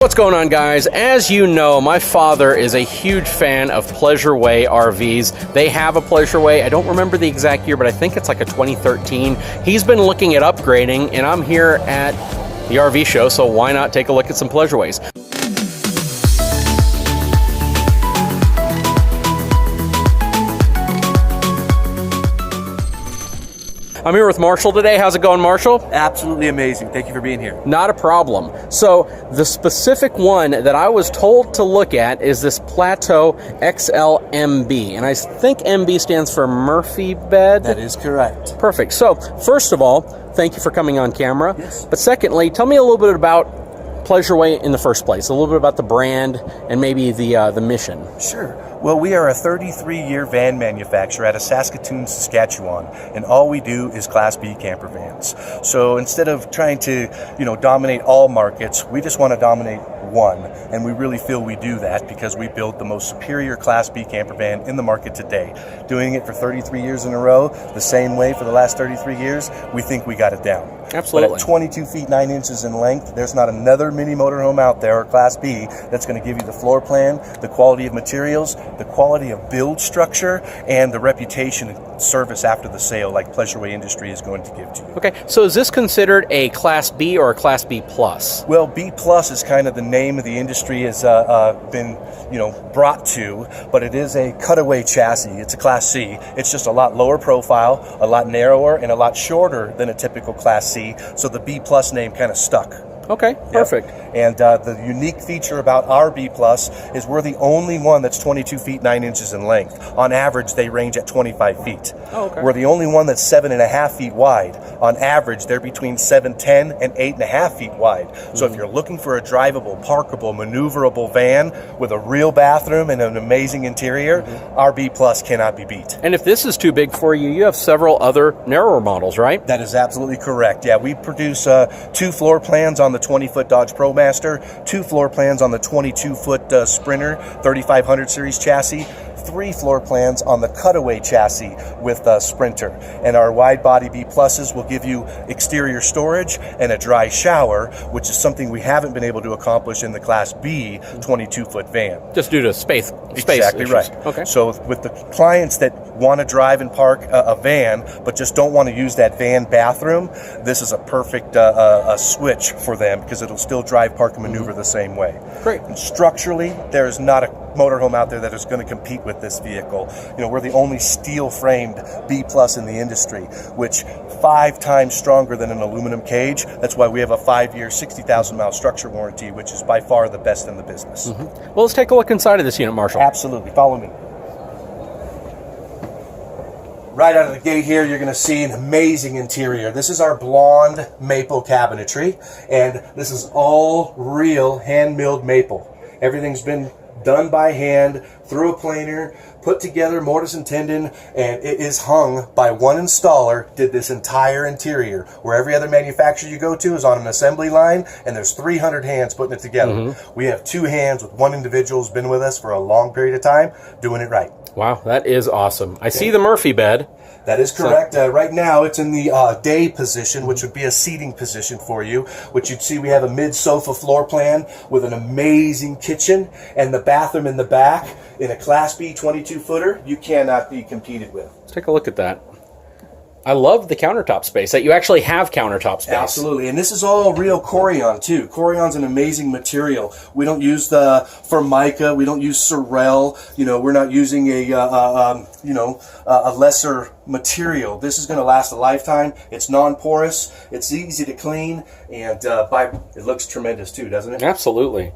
What's going on, guys? As you know, my father is a huge fan of Pleasureway RVs. They have a Pleasureway. I don't remember the exact year, but I think it's like a 2013. He's been looking at upgrading, and I'm here at the RV show, so why not take a look at some Pleasureways? I'm here with Marshall today. How's it going, Marshall? Absolutely amazing. Thank you for being here. Not a problem. So the specific one that I was told to look at is this Plateau XL-MB. And I think MB stands for Murphy bed. That is correct. Perfect. So first of all, thank you for coming on camera. Yes. But secondly, tell me a little bit about Pleasureway in the first place, a little bit about the brand and maybe the mission. Sure. Well, we are a 33-year van manufacturer out of Saskatoon, Saskatchewan, and all we do is Class B camper vans. So instead of trying to, dominate all markets, we just want to dominate one, and we really feel we do that because we build the most superior Class B camper van in the market today. Doing it for 33 years in a row, the same way for the last 33 years, we think we got it down. Absolutely. But at 22 feet 9 inches in length, there's not another mini motorhome out there, or Class B, that's going to give you the floor plan, the quality of materials, the quality of build structure, and the reputation and service after the sale like Pleasureway Industry is going to give to you. Okay, so is this considered a Class B or a Class B plus? Well, B plus is kind of the name of the industry has been, brought to, but it is a cutaway chassis. It's a Class C. It's just a lot lower profile, a lot narrower, and a lot shorter than a typical Class C. So the B plus name kind of stuck. Okay, perfect. Yep. And the unique feature about our B plus is we're the only one that's 22 feet 9 inches in length. On average, they range at 25 feet. Oh, okay. We're the only one that's 7.5 feet wide. On average, they're between 7'10" and 8.5 feet wide. So if you're looking for a drivable, parkable, maneuverable van with a real bathroom and an amazing interior, our B plus cannot be beat. And if this is too big for you, you have several other narrower models, right? That is absolutely correct. Yeah, we produce 2 floor plans on the 20-foot Dodge ProMaster, 2 floor plans on the 22-foot Sprinter 3500 series chassis, 3 floor plans on the cutaway chassis with Sprinter. And our wide body B pluses will give you exterior storage and a dry shower, which is something we haven't been able to accomplish in the Class B 22-foot van. Just due to space Exactly issues. right. Okay. So with the clients that want to drive and park a van, but just don't want to use that van bathroom, this is a perfect switch for them because it'll still drive, park, and maneuver the same way. Great. And structurally, there's not a motorhome out there that is going to compete with this vehicle. We're the only steel-framed B plus in the industry, which 5 times stronger than an aluminum cage. That's why we have a 5-year, 60,000-mile structure warranty, which is by far the best in the business. Well, let's take a look inside of this unit, Marshall. Absolutely. Follow me. Right out of the gate here, you're going to see an amazing interior. This is our blonde maple cabinetry, and this is all real hand-milled maple. Everything's been done by hand, through a planer, put together, mortise and tenon, and it is hung by one installer, did this entire interior. Where every other manufacturer you go to is on an assembly line, and there's 300 hands putting it together. We have 2 hands with one individual who's been with us for a long period of time, doing it right. Wow, that is awesome. I see the Murphy bed. That is correct. Right now, it's in the day position, which would be a seating position for you, which you'd see we have a mid-sofa floor plan with an amazing kitchen and the bathroom in the back. In a Class B 22-footer, you cannot be competed with. Let's take a look at that. I love the countertop space, that you actually have countertop space. Absolutely, and this is all real Corian too. Corian's an amazing material. We don't use the Formica, we don't use Sorel. We're not using a lesser material. This is going to last a lifetime. It's non-porous. It's easy to clean, and it looks tremendous too, doesn't it? Absolutely.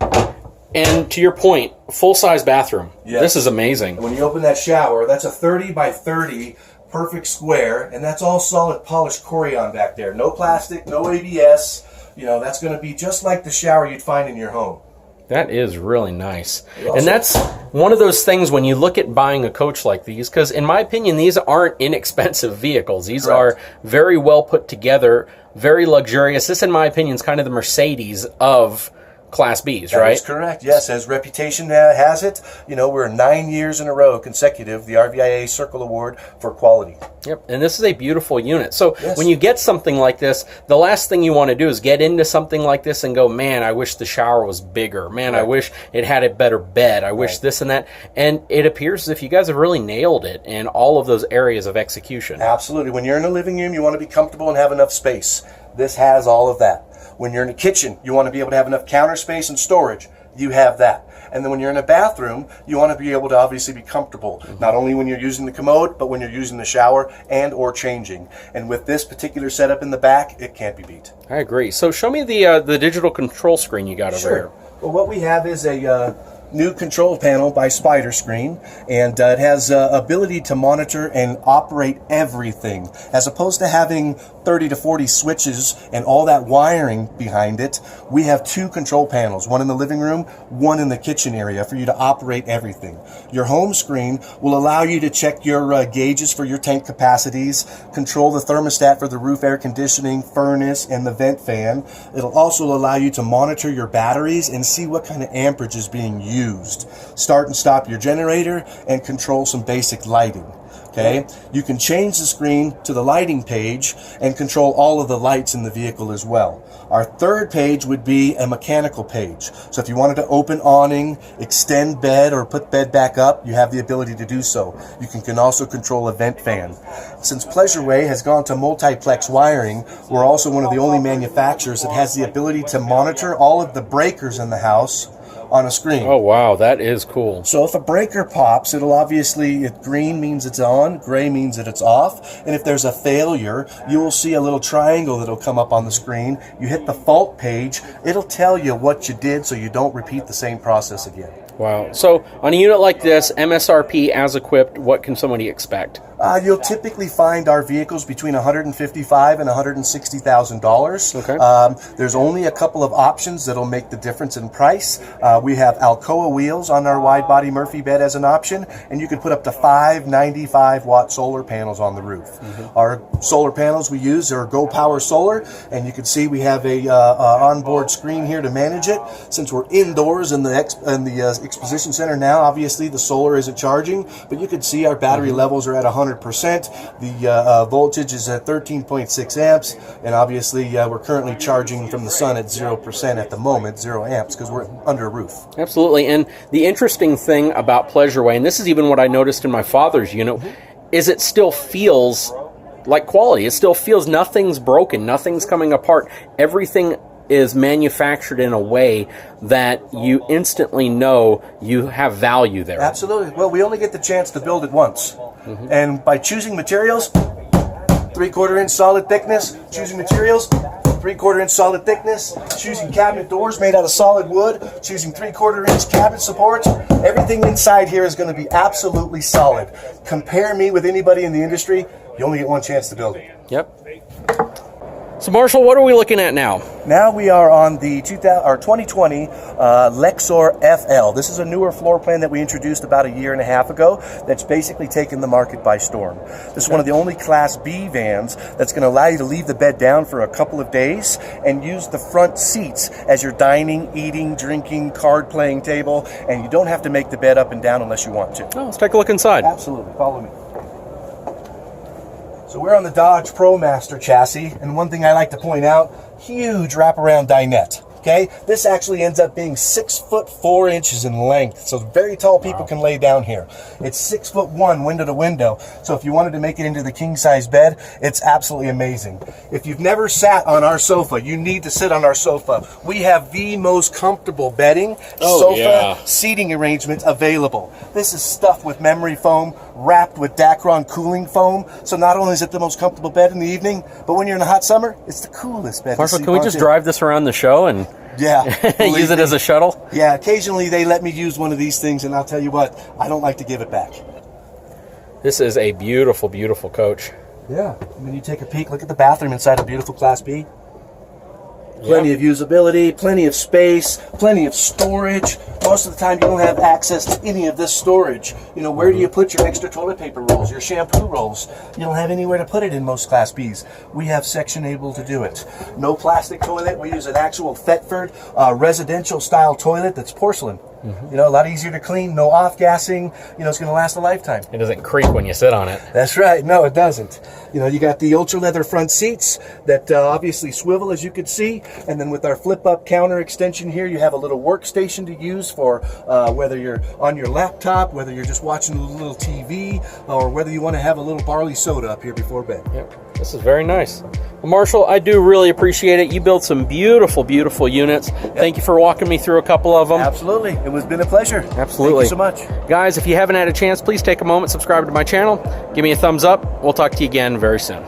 And to your point, full-size bathroom. Yes. This is amazing. And when you open that shower, that's a 30 by 30 perfect square, and that's all solid polished Corian back there. No plastic, no ABS. That's going to be just like the shower you'd find in your home. That is really nice. And that's one of those things when you look at buying a coach like these, because in my opinion, these aren't inexpensive vehicles. These are very well put together, very luxurious. This, in my opinion, is kind of the Mercedes of Class Bs, That right? is correct. Yes, as reputation has it, we're 9 years in a row consecutive the RVIA Circle Award for quality. Yep, and this is a beautiful unit. So Yes. when you get something like this, the last thing you want to do is get into something like this and go, man, I wish the shower was bigger. Man, I Right. wish it had a better bed. I wish this and that. And it appears as if you guys have really nailed it in all of those areas of execution. Absolutely. When you're in a living room, you want to be comfortable and have enough space. This has all of that. When you're in a kitchen, you want to be able to have enough counter space and storage. You have that. And then when you're in a bathroom, you want to be able to obviously be comfortable, not only when you're using the commode, but when you're using the shower and or changing. And with this particular setup in the back, it can't be beat. I agree. So show me the digital control screen you got over here. Well, what we have is a new control panel by Spider Screen, and it has ability to monitor and operate everything, as opposed to having 30 to 40 switches and all that wiring behind it. We have two control panels, one in the living room, one in the kitchen area, for you to operate everything. Your home screen will allow you to check your gauges for your tank capacities, control the thermostat for the roof air conditioning, furnace, and the vent fan. It'll also allow you to monitor your batteries and see what kind of amperage is being used. Start and stop your generator and control some basic lighting. Okay, you can change the screen to the lighting page and control all of the lights in the vehicle as well. Our third page would be a mechanical page. So if you wanted to open awning, extend bed, or put bed back up, you have the ability to do so. You can also control a vent fan. Since Pleasureway has gone to multiplex wiring, we're also one of the only manufacturers that has the ability to monitor all of the breakers in the house on a screen. Oh, wow, that is cool. So if a breaker pops, it'll obviously, if green means it's on, gray means that it's off, and if there's a failure, you will see a little triangle that'll come up on the screen. You hit the fault page, it'll tell you what you did so you don't repeat the same process again. Wow. So on a unit like this, MSRP as equipped, what can somebody expect? You'll typically find our vehicles between $155,000 and $160,000. Okay. There's only a couple of options that'll make the difference in price. We have Alcoa wheels on our wide body Murphy bed as an option, and you can put up to 5 95-watt solar panels on the roof. Our solar panels we use are Go Power Solar, and you can see we have a onboard screen here to manage it. Since we're indoors in the exposition center now, obviously the solar isn't charging, but you can see our battery levels are at 100%. The voltage is at 13.6 amps, and obviously we're currently charging from the sun at 0% at the moment, 0 amps, because we're under a roof. Absolutely. And the interesting thing about Pleasureway, and this is even what I noticed in my father's unit, is it still feels like quality. It still feels nothing's broken, nothing's coming apart. Everything is manufactured in a way that you instantly know you have value there. Absolutely. Well, we only get the chance to build it once. And by choosing materials, 3/4 inch solid thickness, choosing materials, 3/4 inch solid thickness, choosing cabinet doors made out of solid wood, choosing 3/4 inch cabinet supports, everything inside here is going to be absolutely solid. Compare me with anybody in the industry, you only get one chance to build it. Yep. So, Marshall, what are we looking at now? Now we are on the 2020 Lexor FL. This is a newer floor plan that we introduced about a year and a half ago that's basically taken the market by storm. This is one of the only Class B vans that's going to allow you to leave the bed down for a couple of days and use the front seats as your dining, eating, drinking, card-playing table, and you don't have to make the bed up and down unless you want to. Oh, let's take a look inside. Absolutely. Follow me. So we're on the Dodge ProMaster chassis, and one thing I like to point out, huge wraparound dinette. Okay, this actually ends up being 6'4" in length, so very tall people can lay down here. It's 6'1" window to window, so if you wanted to make it into the king size bed, it's absolutely amazing. If you've never sat on our sofa, you need to sit on our sofa. We have the most comfortable bedding, seating arrangement available. This is stuffed with memory foam, wrapped with Dacron cooling foam, so not only is it the most comfortable bed in the evening, but when you're in a hot summer, it's the coolest bed. Marshall, can we just drive this around the show and use it as a shuttle? Yeah, occasionally they let me use one of these things, and I'll tell you what, I don't like to give it back. This is a beautiful, beautiful coach. Yeah, and when you take a peek, look at the bathroom inside a beautiful Class B. Plenty of usability, plenty of space, plenty of storage. Most of the time you don't have access to any of this storage. You know, where do you put your extra toilet paper rolls, your shampoo rolls? You don't have anywhere to put it in most Class Bs. We have section able to do it. No plastic toilet. We use an actual Thetford residential style toilet that's porcelain. You know, a lot easier to clean, no off-gassing. You know, it's going to last a lifetime. It doesn't creak when you sit on it. That's right. No, it doesn't. You know, you got the ultra leather front seats that obviously swivel, as you could see. And then with our flip-up counter extension here, you have a little workstation to use for whether you're on your laptop, whether you're just watching a little TV, or whether you want to have a little barley soda up here before bed. Yep. This is very nice. Well, Marshall, I do really appreciate it. You build some beautiful, beautiful units. Thank you for walking me through a couple of them. Absolutely. It has been a pleasure. Absolutely. Thank you so much. Guys, if you haven't had a chance, please take a moment, subscribe to my channel, give me a thumbs up. We'll talk to you again very soon.